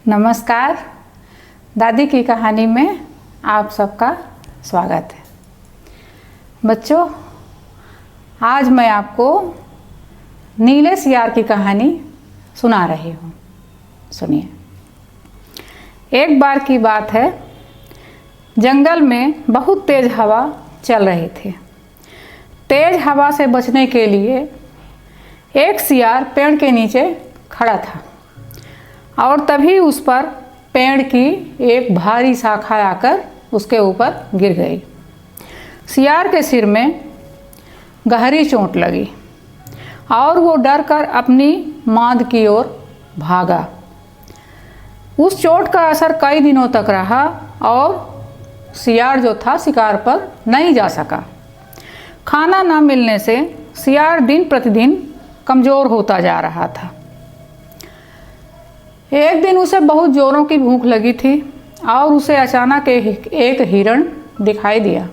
नमस्कार। दादी की कहानी में आप सबका स्वागत है। बच्चों, आज मैं आपको नीले सियार की कहानी सुना रही हूँ। सुनिए। एक बार की बात है, जंगल में बहुत तेज हवा चल रही थी। तेज हवा से बचने के लिए एक सियार पेड़ के नीचे खड़ा था और तभी उस पर पेड़ की एक भारी शाखा आकर उसके ऊपर गिर गई। सियार के सिर में गहरी चोट लगी और वो डरकर अपनी मांद की ओर भागा। उस चोट का असर कई दिनों तक रहा और सियार जो था शिकार पर नहीं जा सका। खाना न मिलने से सियार दिन प्रतिदिन कमज़ोर होता जा रहा था। एक दिन उसे बहुत ज़ोरों की भूख लगी थी और उसे अचानक एक हिरण दिखाई दिया।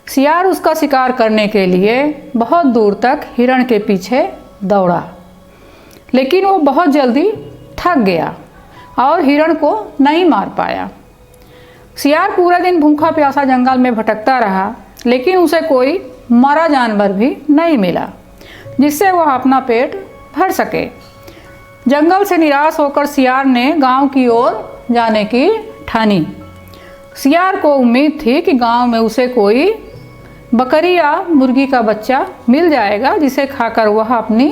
सियार उसका शिकार करने के लिए बहुत दूर तक हिरण के पीछे दौड़ा, लेकिन वो बहुत जल्दी थक गया और हिरण को नहीं मार पाया। सियार पूरा दिन भूखा प्यासा जंगल में भटकता रहा, लेकिन उसे कोई मरा जानवर भी नहीं मिला जिससे वह अपना पेट भर सके। जंगल से निराश होकर सियार ने गांव की ओर जाने की ठानी। सियार को उम्मीद थी कि गांव में उसे कोई बकरी या मुर्गी का बच्चा मिल जाएगा जिसे खाकर वह अपनी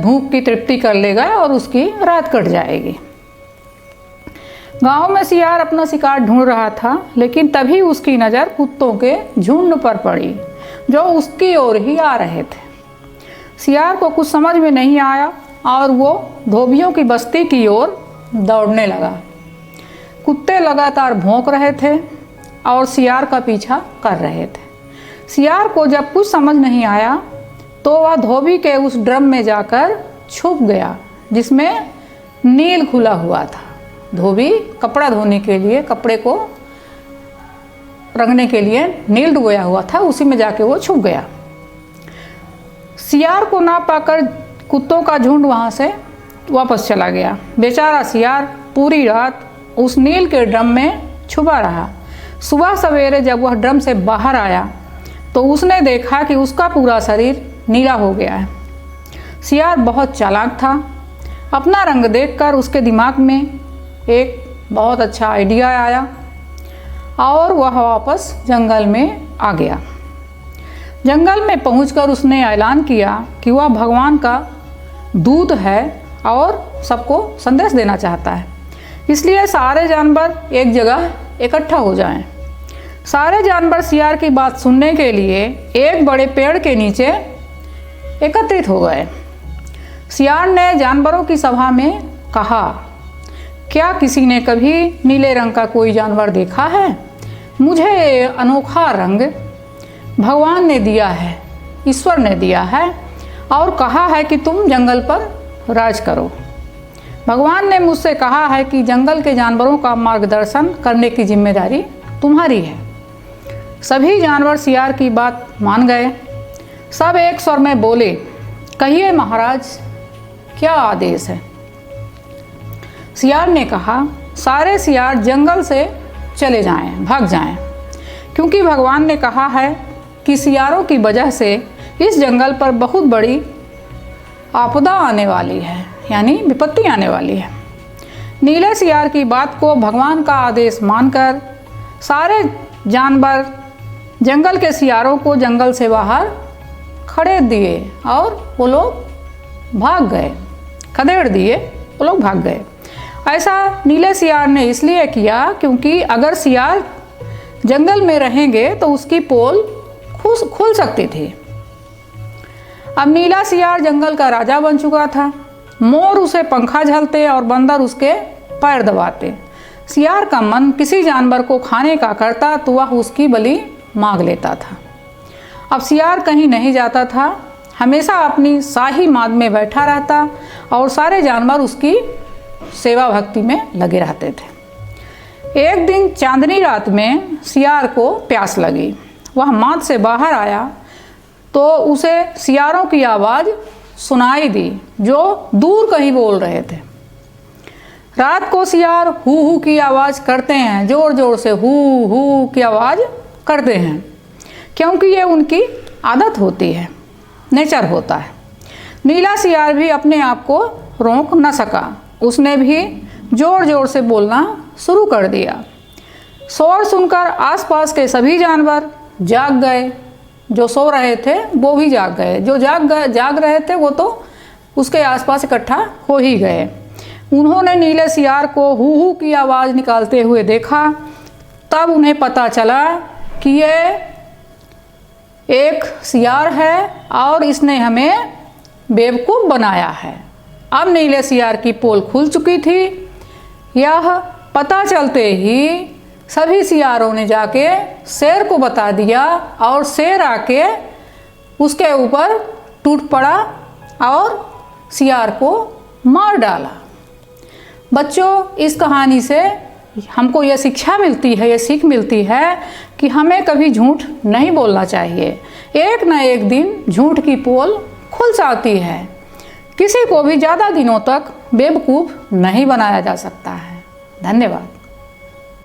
भूख की तृप्ति कर लेगा और उसकी रात कट जाएगी। गांव में सियार अपना शिकार ढूंढ रहा था, लेकिन तभी उसकी नज़र कुत्तों के झुंड पर पड़ी जो उसकी ओर ही आ रहे थे। सियार को कुछ समझ में नहीं आया और वो धोबियों की बस्ती की ओर दौड़ने लगा। कुत्ते लगातार भौंक रहे थे और सियार का पीछा कर रहे थे। सियार को जब कुछ समझ नहीं आया तो वह धोबी के उस ड्रम में जाकर छुप गया जिसमें नील खुला हुआ था। धोबी कपड़ा धोने के लिए, कपड़े को रंगने के लिए नील डुबोया हुआ था, उसी में जाके वो छुप गया। सियार को ना पाकर कुत्तों का झुंड वहाँ से वापस चला गया। बेचारा सियार पूरी रात उस नील के ड्रम में छुपा रहा। सुबह सवेरे जब वह ड्रम से बाहर आया तो उसने देखा कि उसका पूरा शरीर नीला हो गया है। सियार बहुत चालाक था। अपना रंग देखकर उसके दिमाग में एक बहुत अच्छा आइडिया आया और वह वापस जंगल में आ गया। जंगल में पहुंचकर उसने ऐलान किया कि वह भगवान का दूत है और सबको संदेश देना चाहता है, इसलिए सारे जानवर एक जगह इकट्ठा हो जाएं। सारे जानवर सियार की बात सुनने के लिए एक बड़े पेड़ के नीचे एकत्रित हो गए। सियार ने जानवरों की सभा में कहा, क्या किसी ने कभी नीले रंग का कोई जानवर देखा है? मुझे अनोखा रंग भगवान ने दिया है, ईश्वर ने दिया है और कहा है कि तुम जंगल पर राज करो। भगवान ने मुझसे कहा है कि जंगल के जानवरों का मार्गदर्शन करने की जिम्मेदारी तुम्हारी है। सभी जानवर सियार की बात मान गए। सब एक स्वर में बोले, कहिए महाराज, क्या आदेश है? सियार ने कहा, सारे सियार जंगल से चले जाएं, भाग जाएं, क्योंकि भगवान ने कहा है कि सियारों की वजह से इस जंगल पर बहुत बड़ी आपदा आने वाली है, यानी विपत्ति आने वाली है। नीले सियार की बात को भगवान का आदेश मानकर सारे जानवर जंगल के सियारों को जंगल से बाहर खड़े दिए और वो लोग भाग गए। खदेड़ दिए, वो लोग भाग गए। ऐसा नीले सियार ने इसलिए किया क्योंकि अगर सियार जंगल में रहेंगे तो उसकी पोल खुल सकती थी। अब नीला सियार जंगल का राजा बन चुका था। मोर उसे पंखा झलते और बंदर उसके पैर दबाते। सियार का मन किसी जानवर को खाने का करता तो वह उसकी बलि मांग लेता था। अब सियार कहीं नहीं जाता था, हमेशा अपनी शाही माद में बैठा रहता और सारे जानवर उसकी सेवा भक्ति में लगे रहते थे। एक दिन चांदनी रात में सियार को प्यास लगी। वह माद से बाहर आया तो उसे सियारों की आवाज़ सुनाई दी जो दूर कहीं बोल रहे थे। रात को सियार हू की आवाज़ करते हैं, ज़ोर ज़ोर से हू की आवाज़ करते हैं, क्योंकि ये उनकी आदत होती है, नेचर होता है। नीला सियार भी अपने आप को रोक न सका, उसने भी ज़ोर ज़ोर से बोलना शुरू कर दिया। शोर सुनकर आसपास के सभी जानवर जाग गए। जो सो रहे थे वो भी जाग गए, जो जाग रहे थे वो तो उसके आसपास इकट्ठा हो ही गए। उन्होंने नीले सियार को हू की आवाज़ निकालते हुए देखा। तब उन्हें पता चला कि ये एक सियार है और इसने हमें बेवकूफ़ बनाया है। अब नीले सियार की पोल खुल चुकी थी। यह पता चलते ही सभी सियारों ने जाके शेर को बता दिया और शेर आके उसके ऊपर टूट पड़ा और सियार को मार डाला। बच्चों, इस कहानी से हमको यह शिक्षा मिलती है, यह सीख मिलती है कि हमें कभी झूठ नहीं बोलना चाहिए। एक न एक दिन झूठ की पोल खुल जाती है। किसी को भी ज़्यादा दिनों तक बेवकूफ़ नहीं बनाया जा सकता है। धन्यवाद।